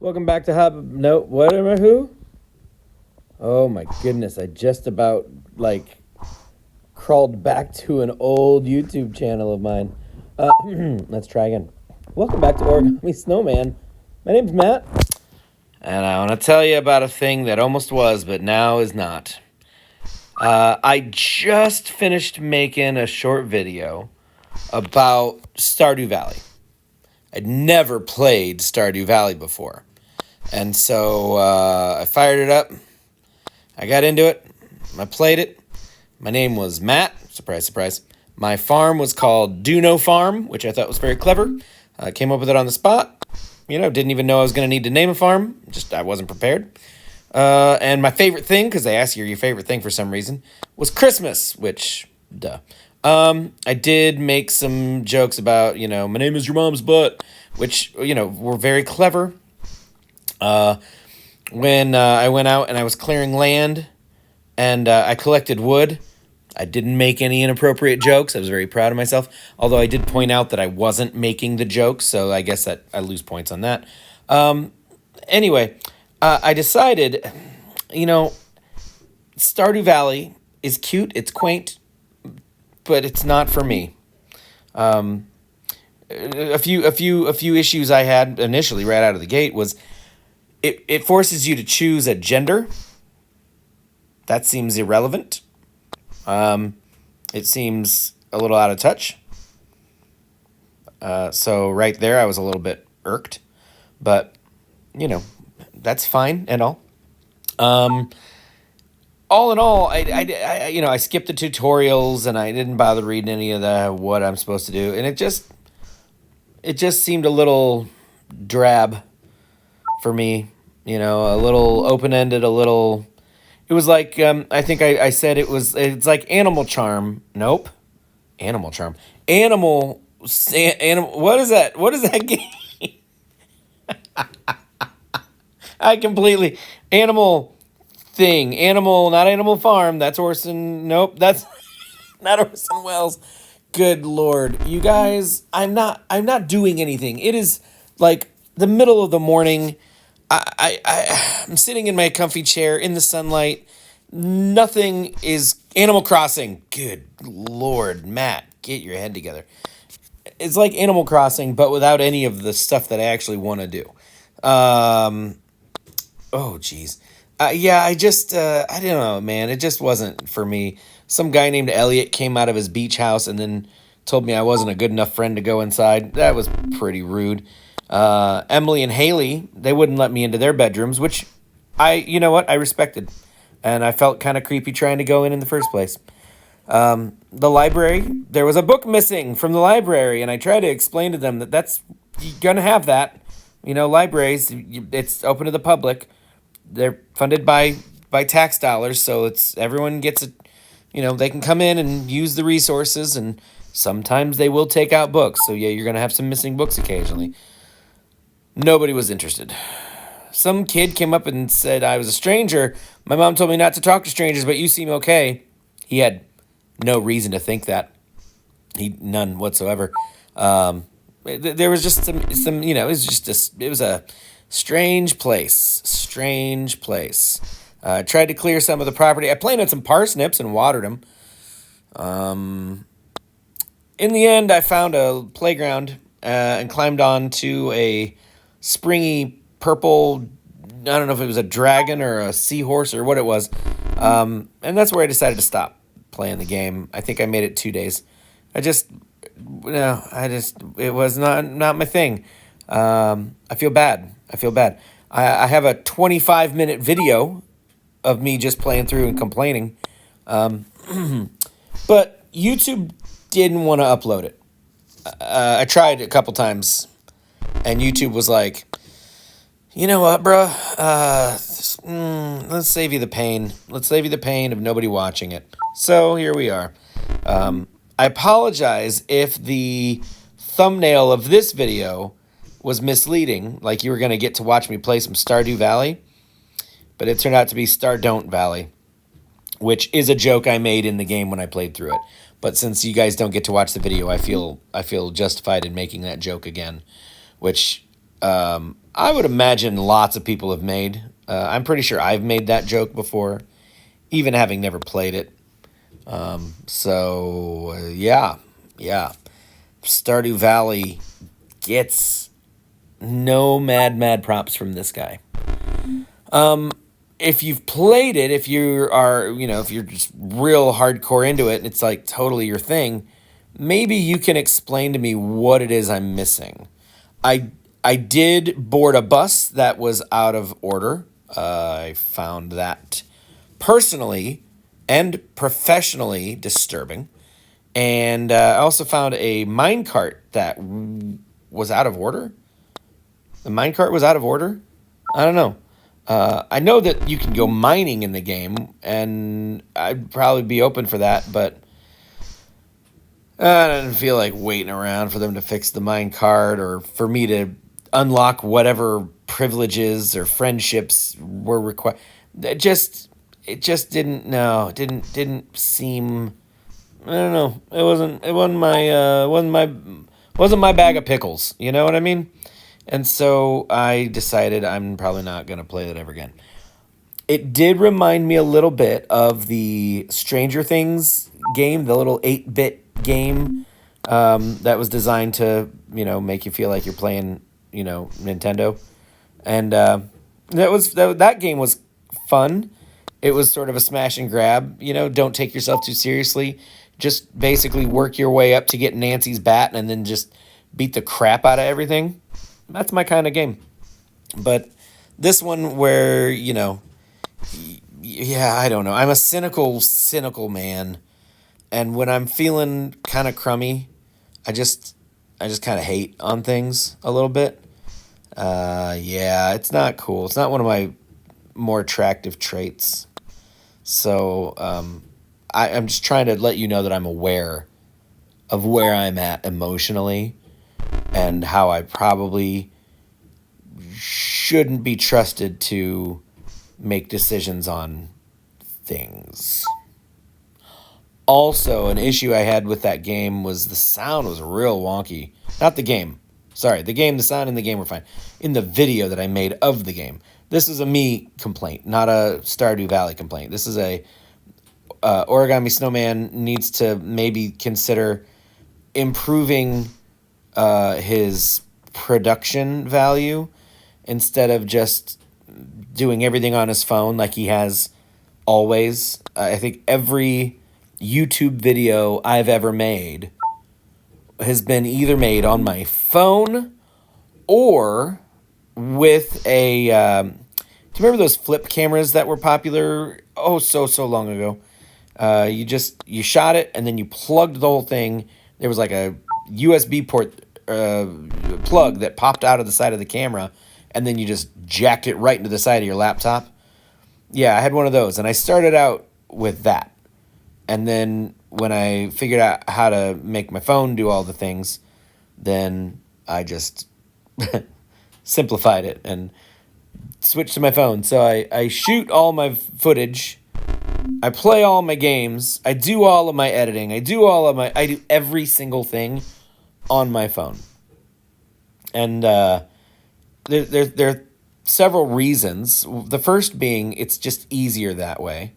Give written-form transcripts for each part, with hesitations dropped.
Welcome back to Hub. No, what am I? Who? Oh my goodness! I just about crawled back to an old YouTube channel of mine. Let's try again. Welcome back to Origami Snowman. My name's Matt, and I want to tell you about a thing that almost was, but now is not. I just finished making a short video about Stardew Valley. I'd never played Stardew Valley before. And so I fired it up. I got into it. I played it. My name was Matt. Surprise, surprise. My farm was called Do No Farm, which I thought was very clever. I came up with it on the spot. Didn't even know I was going to need to name a farm. I wasn't prepared. And my favorite thing, because they ask you your favorite thing for some reason, was Christmas, which, duh. I did make some jokes about, my name is your mom's butt, which, were very clever. When I went out and I was clearing land and I collected wood, I didn't make any inappropriate jokes. I was very proud of myself, although I did point out that I wasn't making the jokes, so I guess that I lose points on that. Anyway, I decided, Stardew Valley is cute, it's quaint, but it's not for me. A few issues I had initially right out of the gate was it forces you to choose a gender. That seems irrelevant. It seems a little out of touch. So right there, I was a little bit irked, but that's fine and all. All in all, I skipped the tutorials and I didn't bother reading any of what I'm supposed to do, and it just seemed a little drab for me, a little open-ended, it was like, I think I said it's like Animal Charm. Nope. Animal Charm. Animal, what is that? What is that game? Animal thing. Animal, not Animal Farm. That's Orson. Nope, that's not Orson Welles. Good Lord. You guys, I'm not doing anything. It is like the middle of the morning. I'm sitting in my comfy chair in the sunlight. Nothing is Animal Crossing. Good Lord, Matt, get your head together. It's like Animal Crossing, but without any of the stuff that I actually want to do. Oh, geez. I don't know, man. It just wasn't for me. Some guy named Elliot came out of his beach house and then told me I wasn't a good enough friend to go inside. That was pretty rude. Emily and Haley, they wouldn't let me into their bedrooms, which I respected. And I felt kind of creepy trying to go in the first place. The library, there was a book missing from the library, and I tried to explain to them that's you're going to have that. Libraries, it's open to the public. They're funded by tax dollars, so everyone gets it. They can come in and use the resources, and sometimes they will take out books. So yeah, you're going to have some missing books occasionally. Nobody was interested. Some kid came up and said I was a stranger. My mom told me not to talk to strangers, but you seem okay. He had no reason to think that. None whatsoever. There was just some it was a strange place. Strange place. Tried to clear some of the property. I planted some parsnips and watered them. In the end, I found a playground and climbed on to a springy purple, I don't know if it was a dragon or a seahorse or what it was. And that's where I decided to stop playing the game. I think I made it 2 days. It was not my thing. I feel bad. I have a 25-minute video of me just playing through and complaining. But YouTube didn't want to upload it. I tried a couple times, and YouTube was like, you know what, bro? Let's save you the pain. Let's save you the pain of nobody watching it. So here we are. I apologize if the thumbnail of this video was misleading, like you were going to get to watch me play some Stardew Valley, but it turned out to be Stardon't Valley, which is a joke I made in the game when I played through it. But since you guys don't get to watch the video, I feel justified in making that joke again, which I would imagine lots of people have made. I'm pretty sure I've made that joke before, even having never played it. Yeah, yeah. Stardew Valley gets no mad props from this guy. If you've played it, if you are, if you're just real hardcore into it and it's like totally your thing, maybe you can explain to me what it is I'm missing. I I did board a bus that was out of order. I found that personally and professionally disturbing. And I also found a minecart that was out of order. The minecart was out of order? I don't know. I know that you can go mining in the game, and I'd probably be open for that, but I didn't feel like waiting around for them to fix the minecart or for me to unlock whatever privileges or friendships were required. It just didn't. No, it didn't seem. I don't know. It wasn't my bag of pickles. You know what I mean? And so I decided I'm probably not going to play that ever again. It did remind me a little bit of the Stranger Things game, the little 8-bit game that was designed to, make you feel like you're playing, Nintendo. And that game was fun. It was sort of a smash and grab, don't take yourself too seriously. Just basically work your way up to get Nancy's bat and then just beat the crap out of everything. That's my kind of game. But this one where, yeah, I don't know. I'm a cynical man. And when I'm feeling kind of crummy, I just kind of hate on things a little bit. Yeah, it's not cool. It's not one of my more attractive traits. So, I'm just trying to let you know that I'm aware of where I'm at emotionally and how I probably shouldn't be trusted to make decisions on things. Also, an issue I had with that game was the sound was real wonky. Not the game. Sorry, the sound in the game were fine. In the video that I made of the game. This is a me complaint, not a Stardew Valley complaint. This is a Origami Snowman needs to maybe consider improving his production value instead of just doing everything on his phone like he has always. I think every YouTube video I've ever made has been either made on my phone or with a. Do you remember those flip cameras that were popular? Oh, so long ago. You shot it and then you plugged the whole thing. There was like a USB port plug that popped out of the side of the camera, and then you just jacked it right into the side of your laptop. Yeah, I had one of those, and I started out with that. And then when I figured out how to make my phone do all the things, then I just simplified it and switched to my phone. So I shoot all my footage. I play all my games. I do all of my editing. I do every single thing on my phone. And there are several reasons. The first being it's just easier that way.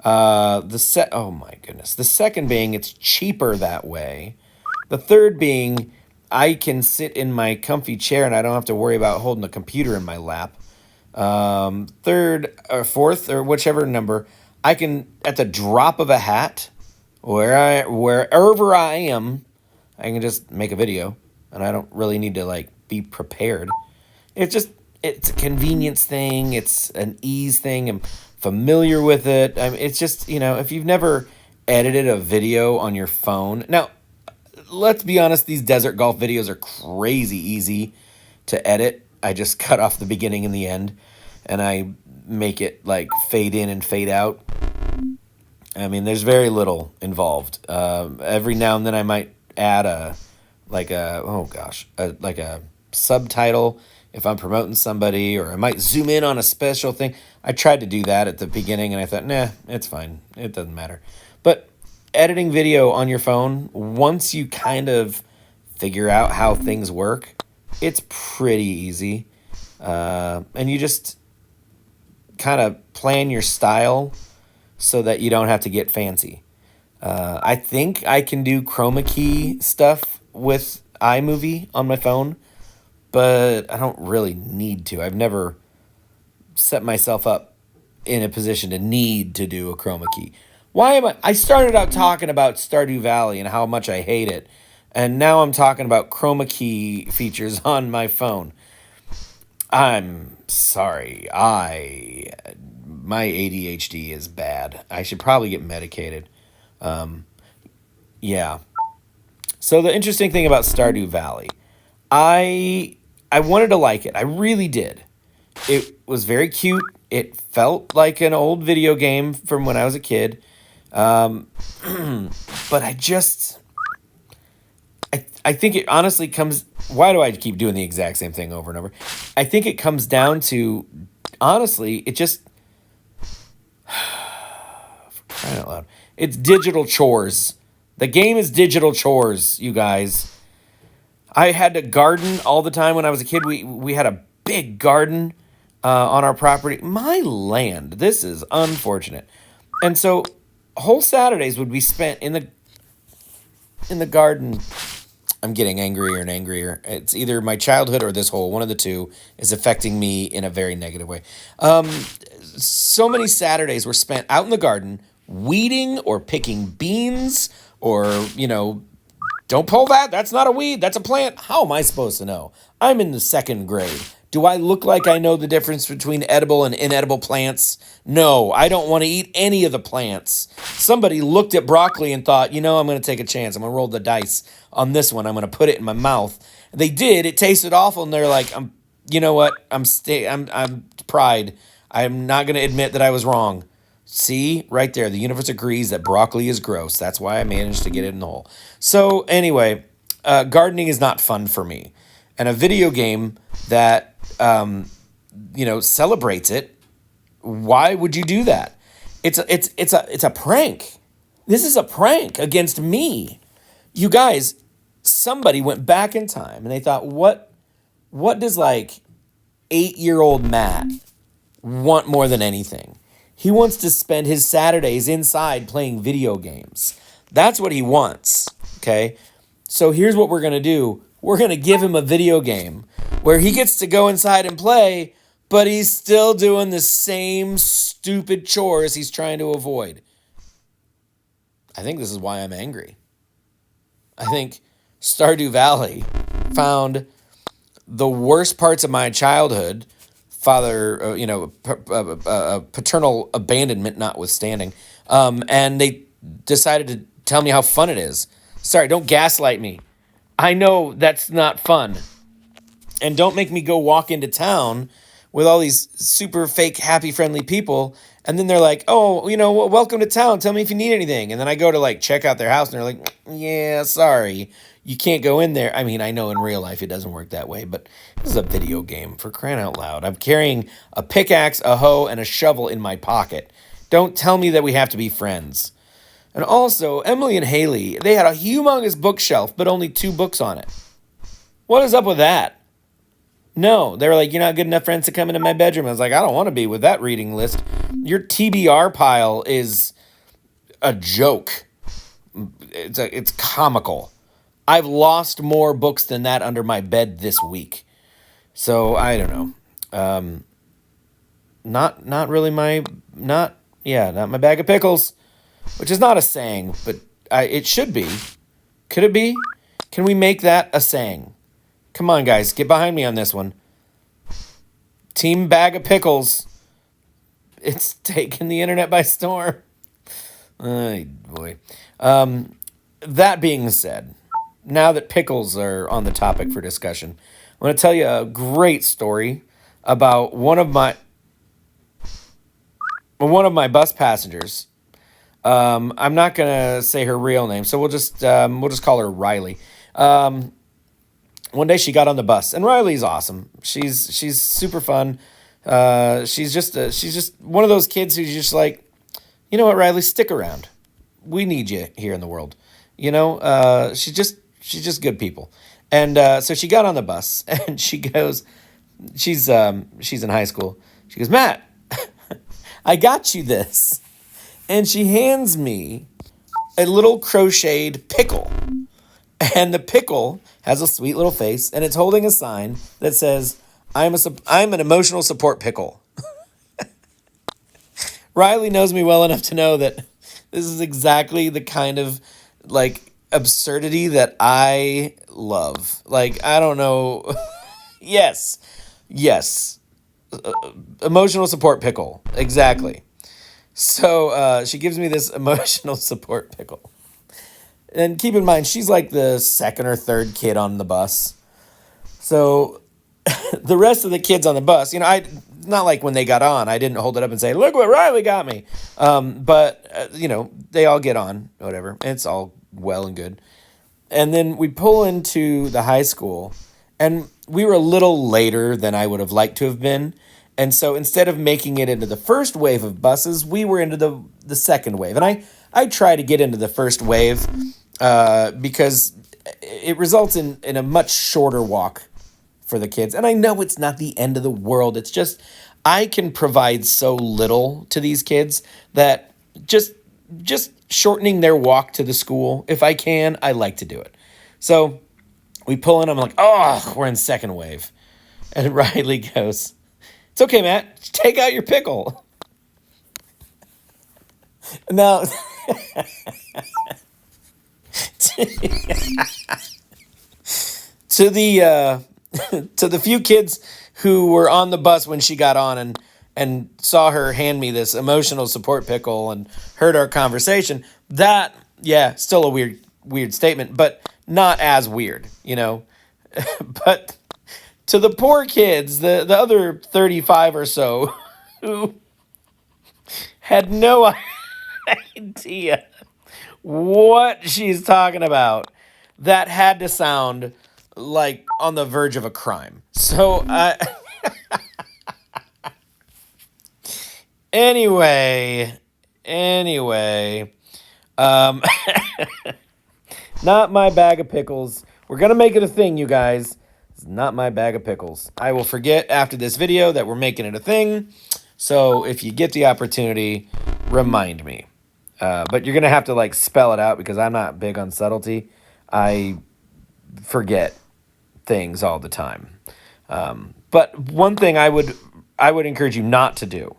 Oh my goodness. The second being it's cheaper that way. The third being I can sit in my comfy chair and I don't have to worry about holding a computer in my lap. Third or fourth or whichever number, I can at the drop of a hat, wherever I am, I can just make a video, and I don't really need to be prepared. It's a convenience thing. It's an ease thing. I'm familiar with it. I mean, it's just if you've never edited a video on your phone. Now, let's be honest. These desert golf videos are crazy easy to edit. I just cut off the beginning and the end, and I make it fade in and fade out. I mean, there's very little involved. Every now and then I might add a subtitle if I'm promoting somebody, or I might zoom in on a special thing. I tried to do that at the beginning, and I thought, nah, it's fine. It doesn't matter. But editing video on your phone, once you kind of figure out how things work, It's pretty easy. And you just kind of plan your style so that you don't have to get fancy. I think I can do chroma key stuff with iMovie on my phone, but I don't really need to. I've never set myself up in a position to need to do a chroma key. Why am I? I started out talking about Stardew Valley and how much I hate it, and now I'm talking about chroma key features on my phone. I'm sorry. My ADHD is bad. I should probably get medicated. Yeah. So the interesting thing about Stardew Valley, I I wanted to like it. I really did. It was very cute. It felt like an old video game from when I was a kid. Um, but I think it honestly comes. Why do I keep doing the exact same thing over and over? I think it comes down to honestly, it just crying out loud. It's digital chores. The game is digital chores, you guys. I had to garden all the time when I was a kid. We had a big garden on our property. My land. This is unfortunate. And so whole Saturdays would be spent in the garden. I'm getting angrier and angrier. It's either my childhood or this whole one of the two is affecting me in a very negative way. So many Saturdays were spent out in the garden weeding or picking beans or, don't pull that. That's not a weed. That's a plant. How am I supposed to know? I'm in the second grade. Do I look like I know the difference between edible and inedible plants? No, I don't want to eat any of the plants. Somebody looked at broccoli and thought, I'm going to take a chance. I'm going to roll the dice on this one. I'm going to put it in my mouth. They did. It tasted awful, and they're like, You know what? I'm pride. I'm not going to admit that I was wrong. See, right there, the universe agrees that broccoli is gross. That's why I managed to get it in the hole. So anyway, gardening is not fun for me, and a video game that celebrates it. Why would you do that? It's a prank. This is a prank against me. You guys, somebody went back in time and they thought, what does like 8-year-old Matt want more than anything? He wants to spend his Saturdays inside playing video games. That's what he wants. Okay. So here's what we're going to do. We're going to give him a video game where he gets to go inside and play, but he's still doing the same stupid chores he's trying to avoid. I think this is why I'm angry. I think Stardew Valley found the worst parts of my childhood, paternal abandonment notwithstanding, and they decided to tell me how fun it is. Sorry, don't gaslight me. I know that's not fun. And don't make me go walk into town with all these super fake, happy, friendly people. And then they're like, oh, welcome to town. Tell me if you need anything. And then I go to check out their house and they're like, yeah, sorry. You can't go in there. I mean, I know in real life it doesn't work that way, but this is a video game for crying out loud. I'm carrying a pickaxe, a hoe, and a shovel in my pocket. Don't tell me that we have to be friends. And also, Emily and Haley, they had a humongous bookshelf, but only 2 books on it. What is up with that? No, they were like, you're not good enough friends to come into my bedroom. I was like, I don't want to be with that reading list. Your TBR pile is a joke. It's comical. I've lost more books than that under my bed this week. So I don't know. Not really not my bag of pickles, which is not a saying, but it should be. Could it be? Can we make that a saying? Come on, guys, get behind me on this one. Team Bag of Pickles. It's taken the internet by storm. Oh, boy. That being said, now that pickles are on the topic for discussion, I want to tell you a great story about one of my bus passengers. I'm not gonna say her real name, so we'll just call her Riley. One day she got on the bus, and Riley's awesome. She's super fun. She's just one of those kids who's just like, you know what, Riley, stick around. We need you here in the world. She's just good people. And so she got on the bus and she goes, she's in high school. She goes, Matt, I got you this. And she hands me a little crocheted pickle. And the pickle has a sweet little face and it's holding a sign that says, I'm an emotional support pickle. Riley knows me well enough to know that this is exactly the kind of like absurdity that I love. Like, I don't know. Yes. Yes. Emotional support pickle. Exactly. So she gives me this emotional support pickle. And keep in mind, she's like the second or third kid on the bus. So the rest of the kids on the bus, not like when they got on, I didn't hold it up and say, look what Riley got me. But they all get on, whatever. It's all well and good. And then we pull into the high school, and we were a little later than I would have liked to have been. And so instead of making it into the first wave of buses, we were into the second wave. And I try to get into the first wave because it results in a much shorter walk for the kids. And I know it's not the end of the world. It's just I can provide so little to these kids that just shortening their walk to the school, if I can, I like to do it. So we pull in, I'm like, oh, we're in second wave. And Riley goes, it's okay, Matt. Take out your pickle. Now, to the to the few kids who were on the bus when she got on and saw her hand me this emotional support pickle and heard our conversation, that, yeah, still a weird statement, but not as weird, But to the poor kids, the other 35 or so who had no idea what she's talking about, that had to sound like on the verge of a crime. So, anyway, um, not my bag of pickles. We're gonna make it a thing, you guys. It's not my bag of pickles. I will forget after this video that we're making it a thing. So if you get the opportunity, remind me. But you're gonna have to like spell it out because I'm not big on subtlety. I forget things all the time. But one thing I would encourage you not to do,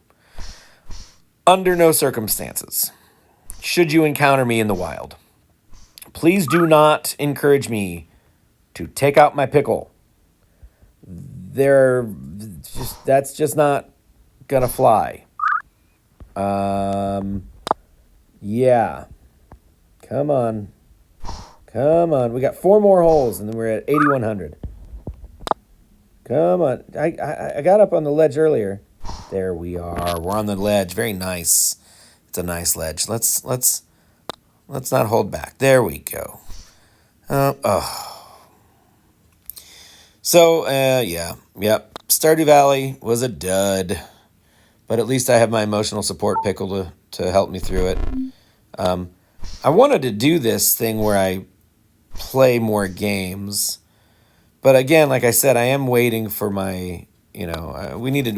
under no circumstances, should you encounter me in the wild, please do not encourage me to take out my pickle. That's just not gonna fly. Yeah. Come on. We got 4 more holes, and then we're at 8,100. Come on. I got up on the ledge earlier. There we are. We're on the ledge. Very nice. It's a nice ledge. Let's not hold back. There we go. So, yeah. Yep. Stardew Valley was a dud. But at least I have my emotional support pickle to help me through it. I wanted to do this thing where I play more games. But again, like I said, I am waiting for my, I need a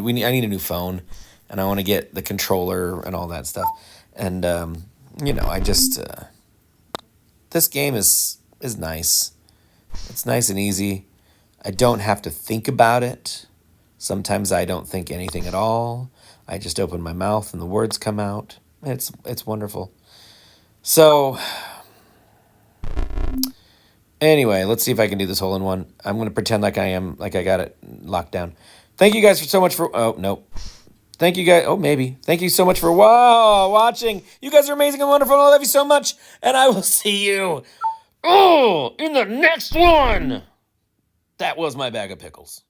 new phone, and I want to get the controller and all that stuff. And I just this game is nice. It's nice and easy. I don't have to think about it. Sometimes I don't think anything at all. I just open my mouth and the words come out. It's wonderful. So anyway, let's see if I can do this hole in one. I'm going to pretend like I got it locked down. Thank you guys so much for... Oh, no. Thank you guys... Oh, maybe. Thank you so much for watching. You guys are amazing and wonderful. I love you so much. And I will see you in the next one. That was my bag of pickles.